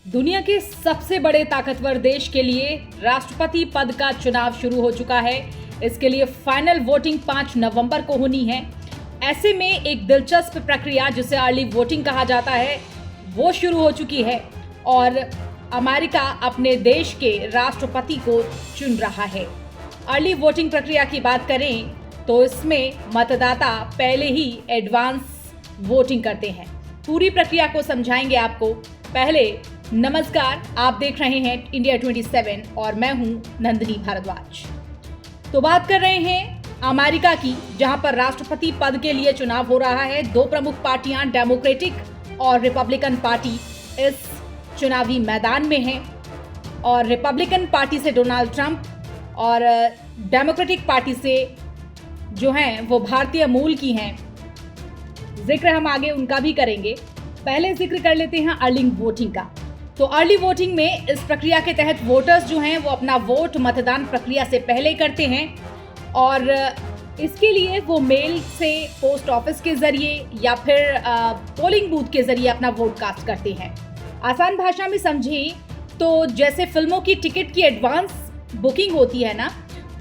दुनिया के सबसे बड़े ताकतवर देश के लिए राष्ट्रपति पद का चुनाव शुरू हो चुका है। इसके लिए फाइनल वोटिंग 5 नवंबर को होनी है। ऐसे में एक दिलचस्प प्रक्रिया जिसे अर्ली वोटिंग कहा जाता है वो शुरू हो चुकी है और अमेरिका अपने देश के राष्ट्रपति को चुन रहा है। अर्ली वोटिंग प्रक्रिया की बात करें तो इसमें मतदाता पहले ही एडवांस वोटिंग करते हैं। पूरी प्रक्रिया को समझाएंगे आपको। पहले नमस्कार, आप देख रहे हैं इंडिया 27 और मैं हूं नंदिनी भारद्वाज। तो बात कर रहे हैं अमेरिका की, जहां पर राष्ट्रपति पद के लिए चुनाव हो रहा है। दो प्रमुख पार्टियां डेमोक्रेटिक और रिपब्लिकन पार्टी इस चुनावी मैदान में हैं और रिपब्लिकन पार्टी से डोनाल्ड ट्रंप और डेमोक्रेटिक पार्टी से जो हैं वो भारतीय मूल की हैं। जिक्र हम आगे उनका भी करेंगे। पहले जिक्र कर लेते हैं अर्ली वोटिंग का। तो अर्ली वोटिंग में इस प्रक्रिया के तहत वोटर्स जो हैं वो अपना वोट मतदान प्रक्रिया से पहले करते हैं और इसके लिए वो मेल से, पोस्ट ऑफिस के जरिए या फिर पोलिंग बूथ के जरिए अपना वोट कास्ट करते हैं। आसान भाषा में समझें तो जैसे फिल्मों की टिकट की एडवांस बुकिंग होती है ना,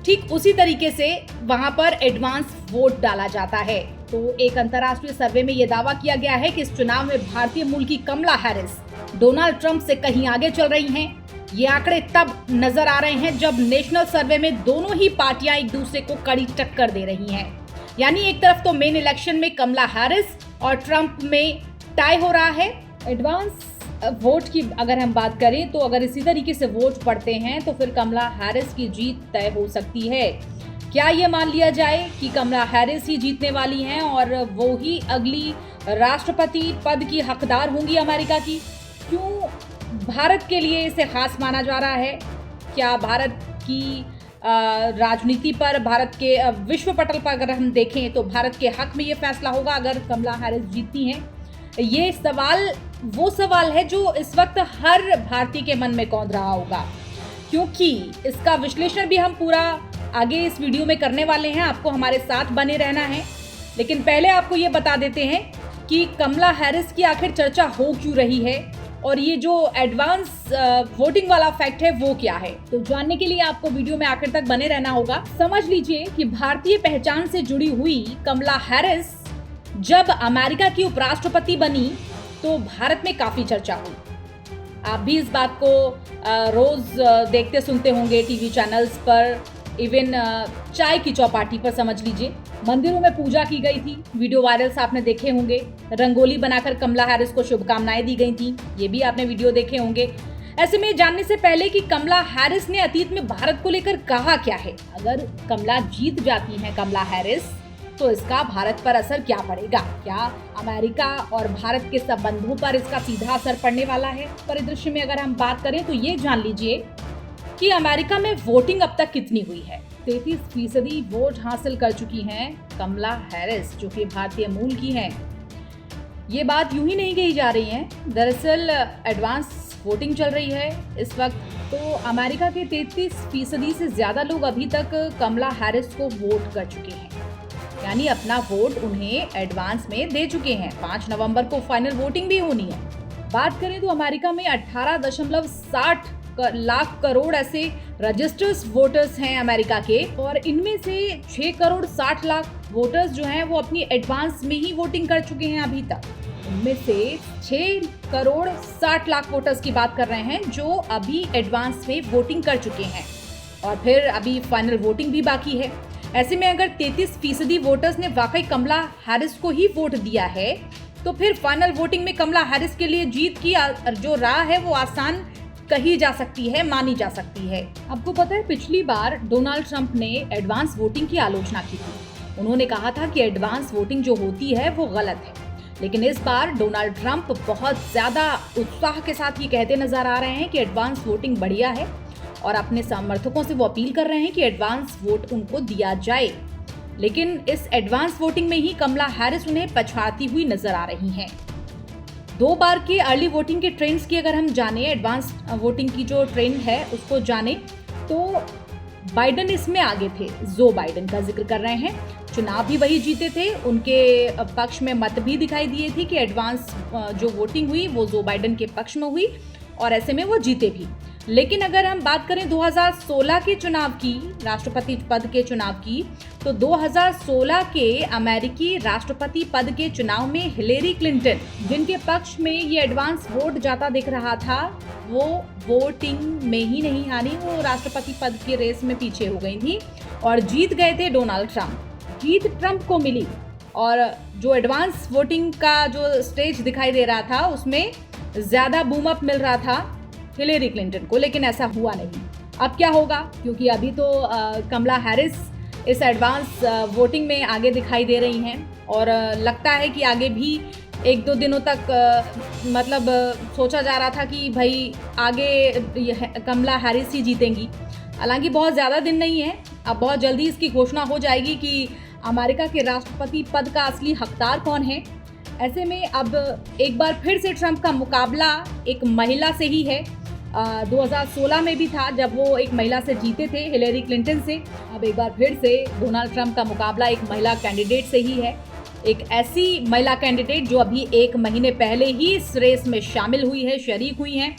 ठीक उसी तरीके से वहां पर एडवांस वोट डाला जाता है। तो एक अंतर्राष्ट्रीय सर्वे में यह दावा किया गया है कि इस चुनाव में भारतीय मूल की कमला हैरिस डोनाल्ड ट्रंप से कहीं आगे चल रही हैं। ये आंकड़े तब नजर आ रहे हैं जब नेशनल सर्वे में दोनों ही पार्टियां एक दूसरे को कड़ी टक्कर दे रही हैं। यानी एक तरफ तो मेन इलेक्शन में कमला हैरिस और ट्रंप में टाई हो रहा है। एडवांस वोट की अगर हम बात करें तो अगर इसी तरीके से वोट पड़ते हैं तो फिर कमला हैरिस की जीत तय हो सकती है। क्या ये मान लिया जाए कि कमला हैरिस ही जीतने वाली हैं और वो ही अगली राष्ट्रपति पद की हकदार होंगी अमेरिका की? क्यों भारत के लिए इसे खास माना जा रहा है? क्या भारत की राजनीति पर, भारत के विश्व पटल पर अगर हम देखें तो भारत के हक में ये फैसला होगा अगर कमला हैरिस जीतती हैं? ये सवाल वो सवाल है जो इस वक्त हर भारतीय के मन में कौंध रहा होगा, क्योंकि इसका विश्लेषण भी हम पूरा आगे इस वीडियो में करने वाले हैं। आपको हमारे साथ बने रहना है। लेकिन पहले आपको ये बता देते हैं कि कमला हैरिस की आखिर चर्चा हो क्यों रही है और ये जो एडवांस वोटिंग वाला फैक्ट है वो क्या है। तो जानने के लिए आपको वीडियो में आखिर तक बने रहना होगा। समझ लीजिए कि भारतीय पहचान से जुड़ी हुई कमला हैरिस जब अमेरिका की उपराष्ट्रपति बनी तो भारत में काफी चर्चा हुई। आप भी इस बात को रोज देखते सुनते होंगे टीवी चैनल्स पर, इवन चाय की चौपाटी पर समझ लीजिए। मंदिरों में पूजा की गई थी, वीडियो वायरल्स आपने देखे होंगे। रंगोली बनाकर कमला हैरिस को शुभकामनाएं दी गई थी, ये भी आपने वीडियो देखे होंगे। ऐसे में जानने से पहले कि कमला हैरिस ने अतीत में भारत को लेकर कहा क्या है, अगर कमला जीत जाती हैं कमला हैरिस तो इसका भारत पर असर क्या पड़ेगा? क्या अमेरिका और भारत के संबंधों पर इसका सीधा असर पड़ने वाला है? परिदृश्य में अगर हम बात करें तो ये जान लीजिए कि अमेरिका में वोटिंग अब तक कितनी हुई है। 33% वोट हासिल कर चुकी हैं कमला हैरिस, जो कि भारतीय मूल की हैं। ये बात यूं ही नहीं कही जा रही है, दरअसल एडवांस वोटिंग चल रही है इस वक्त। तो अमेरिका के 33% से ज्यादा लोग अभी तक कमला हैरिस को वोट कर चुके हैं, यानी अपना वोट उन्हें एडवांस में दे चुके हैं। 5 नवंबर को फाइनल वोटिंग भी होनी है। बात करें तो अमेरिका में 18.60 लाख करोड़ ऐसे रजिस्टर्ड वोटर्स हैं अमेरिका के, और इनमें से 6 करोड़ 60 लाख वोटर्स जो हैं वो अपनी एडवांस में ही वोटिंग कर चुके हैं अभी तक। उनमें से 6 करोड़ 60 लाख वोटर्स की बात कर रहे हैं जो अभी एडवांस में वोटिंग कर चुके हैं और फिर अभी फाइनल वोटिंग भी बाकी है। ऐसे में अगर 33% वोटर्स ने वाकई कमला हैरिस को ही वोट दिया है तो फिर फाइनल वोटिंग में कमला हैरिस के लिए जीत की जो राह है वो आसान कही जा सकती है, मानी जा सकती है। आपको पता है पिछली बार डोनाल्ड ट्रंप ने एडवांस वोटिंग की आलोचना की थी। उन्होंने कहा था कि एडवांस वोटिंग जो होती है वो गलत है। लेकिन इस बार डोनाल्ड ट्रंप बहुत ज्यादा उत्साह के साथ ये कहते नजर आ रहे हैं कि एडवांस वोटिंग बढ़िया है और अपने समर्थकों से वो अपील कर रहे हैं कि एडवांस वोट उनको दिया जाए। लेकिन इस एडवांस वोटिंग में ही कमला हैरिस उन्हें पछाड़ती हुई नजर आ रही हैं। 2 बार के अर्ली वोटिंग के ट्रेंड्स की अगर हम जाने, एडवांस वोटिंग की जो ट्रेंड है उसको जाने, तो बाइडन इसमें आगे थे। जो बाइडन का जिक्र कर रहे हैं, चुनाव भी वही जीते थे, उनके पक्ष में मत भी दिखाई दिए थे कि एडवांस जो वोटिंग हुई वो जो बाइडन के पक्ष में हुई और ऐसे में वो जीते भी। लेकिन अगर हम बात करें 2016 के चुनाव की, राष्ट्रपति पद के चुनाव की, तो 2016 के अमेरिकी राष्ट्रपति पद के चुनाव में हिलेरी क्लिंटन, जिनके पक्ष में ये एडवांस वोट जाता दिख रहा था, वो वोटिंग में ही नहीं हारी, वो राष्ट्रपति पद की रेस में पीछे हो गई थी और जीत गए थे डोनाल्ड ट्रंप। जीत ट्रंप को मिली और जो एडवांस वोटिंग का जो स्टेज दिखाई दे रहा था उसमें ज़्यादा बूम अप मिल रहा था हिलेरी क्लिंटन को, लेकिन ऐसा हुआ नहीं। अब क्या होगा, क्योंकि अभी तो कमला हैरिस इस एडवांस वोटिंग में आगे दिखाई दे रही हैं और लगता है कि आगे भी एक दो दिनों तक सोचा जा रहा था कि भाई आगे कमला हैरिस ही जीतेंगी। हालांकि बहुत ज़्यादा दिन नहीं है, अब बहुत जल्दी इसकी घोषणा हो जाएगी कि अमेरिका के राष्ट्रपति पद का असली हकदार कौन है। ऐसे में अब एक बार फिर से ट्रंप का मुकाबला एक महिला से ही है। 2016 में भी था जब वो एक महिला से जीते थे, हिलेरी क्लिंटन से। अब एक बार फिर से डोनाल्ड ट्रंप का मुकाबला एक महिला कैंडिडेट से ही है, एक ऐसी महिला कैंडिडेट जो अभी 1 महीने पहले ही इस रेस में शामिल हुई है, शरीक हुई हैं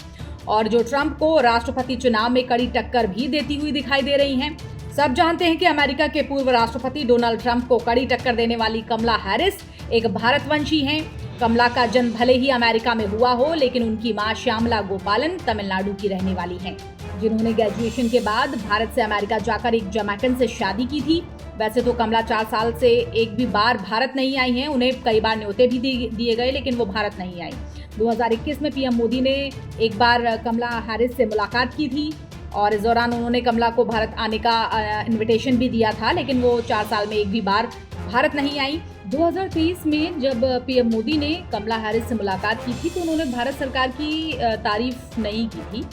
और जो ट्रंप को राष्ट्रपति चुनाव में कड़ी टक्कर भी देती हुई दिखाई दे रही हैं। सब जानते हैं कि अमेरिका के पूर्व राष्ट्रपति डोनाल्ड ट्रंप को कड़ी टक्कर देने वाली कमला हैरिस एक भारतवंशी हैं। कमला का जन्म भले ही अमेरिका में हुआ हो, लेकिन उनकी मां श्यामला गोपालन तमिलनाडु की रहने वाली हैं, जिन्होंने ग्रेजुएशन के बाद भारत से अमेरिका जाकर एक जमैकन से शादी की थी। वैसे तो कमला 4 साल से एक भी बार भारत नहीं आई हैं, उन्हें कई बार न्योते भी दिए गए, लेकिन वो भारत नहीं आई। 2021 में पीएम मोदी ने एक बार कमला हैरिस से मुलाकात की थी और इस दौरान उन्होंने कमला को भारत आने का इन्विटेशन भी दिया था, लेकिन वो 4 साल में एक भी बार भारत नहीं आई। 2023 में जब पीएम मोदी ने कमला हैरिस से मुलाकात की थी तो उन्होंने भारत सरकार की तारीफ नहीं की थी।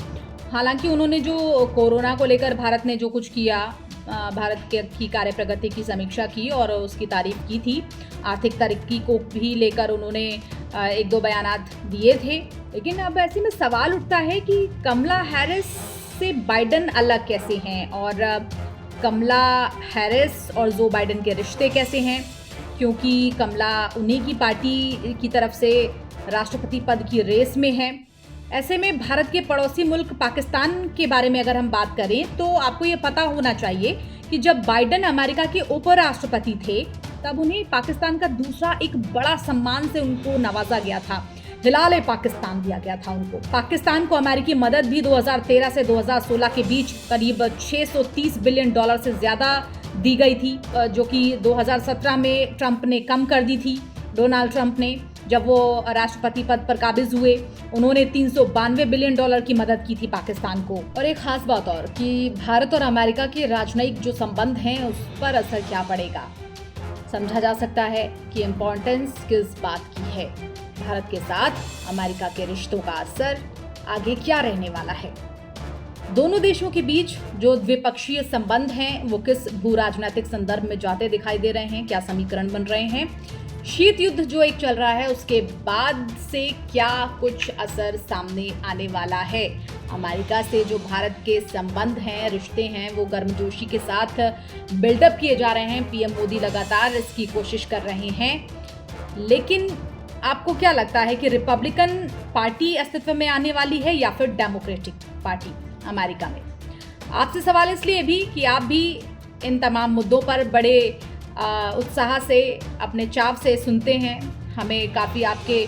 हालांकि उन्होंने जो कोरोना को लेकर भारत ने जो कुछ किया, भारत की कार्य प्रगति की समीक्षा की और उसकी तारीफ की थी। आर्थिक तरक्की को भी लेकर उन्होंने 1-2 बयानात दिए थे। लेकिन अब ऐसे में सवाल उठता है कि कमला हैरिस से बाइडेन अलग कैसे हैं और कमला हैरिस और जो बाइडेन के रिश्ते कैसे हैं, क्योंकि कमला उन्हीं की पार्टी की तरफ से राष्ट्रपति पद की रेस में है। ऐसे में भारत के पड़ोसी मुल्क पाकिस्तान के बारे में अगर हम बात करें तो आपको ये पता होना चाहिए कि जब बाइडेन अमेरिका के उपराष्ट्रपति थे तब उन्हें पाकिस्तान का दूसरा एक बड़ा सम्मान से उनको नवाजा गया था, हिलाल पाकिस्तान दिया गया था उनको। पाकिस्तान को अमेरिकी मदद भी 2013 से 2016 के बीच करीब $630 बिलियन से ज़्यादा दी गई थी, जो कि 2017 में ट्रंप ने कम कर दी थी। डोनाल्ड ट्रंप ने जब वो राष्ट्रपति पद पर काबिज हुए, उन्होंने $392 बिलियन की मदद की थी पाकिस्तान को। और एक खास बात और कि भारत और अमेरिका के राजनयिक जो संबंध हैं उस पर असर क्या पड़ेगा। समझा जा सकता है कि इम्पोर्टेंस किस बात की है, भारत के साथ अमेरिका के रिश्तों का असर आगे क्या रहने वाला है। दोनों देशों के बीच जो द्विपक्षीय संबंध हैं वो किस भू राजनीतिक संदर्भ में जाते दिखाई दे रहे हैं, क्या समीकरण बन रहे हैं। शीत युद्ध जो एक चल रहा है उसके बाद से क्या कुछ असर सामने आने वाला है। अमेरिका से जो भारत के संबंध हैं, रिश्ते हैं, वो गर्मजोशी के साथ बिल्डअप किए जा रहे हैं। पीएम मोदी लगातार इसकी कोशिश कर रहे हैं, लेकिन आपको क्या लगता है कि रिपब्लिकन पार्टी अस्तित्व में आने वाली है या फिर डेमोक्रेटिक पार्टी अमेरिका में? आपसे सवाल इसलिए भी कि आप भी इन तमाम मुद्दों पर बड़े उत्साह से, अपने चाव से सुनते हैं। हमें काफ़ी आपके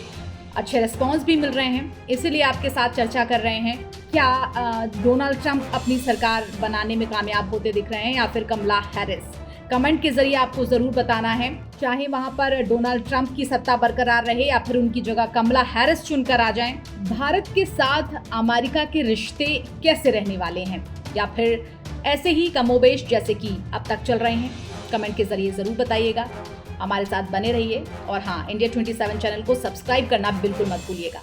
अच्छे रिस्पॉन्स भी मिल रहे हैं, इसीलिए आपके साथ चर्चा कर रहे हैं। क्या डोनाल्ड ट्रंप अपनी सरकार बनाने में कामयाब होते दिख रहे हैं या फिर कमला हैरिस? कमेंट के जरिए आपको ज़रूर बताना है, चाहे वहाँ पर डोनाल्ड ट्रंप की सत्ता बरकरार रहे या फिर उनकी जगह कमला हैरिस चुनकर आ जाएं। भारत के साथ अमेरिका के रिश्ते कैसे रहने वाले हैं, या फिर ऐसे ही कमोबेश जैसे कि अब तक चल रहे हैं? कमेंट के जरिए ज़रूर बताइएगा। हमारे साथ बने रहिए और हाँ, इंडिया 27 चैनल को सब्सक्राइब करना बिल्कुल मत भूलिएगा।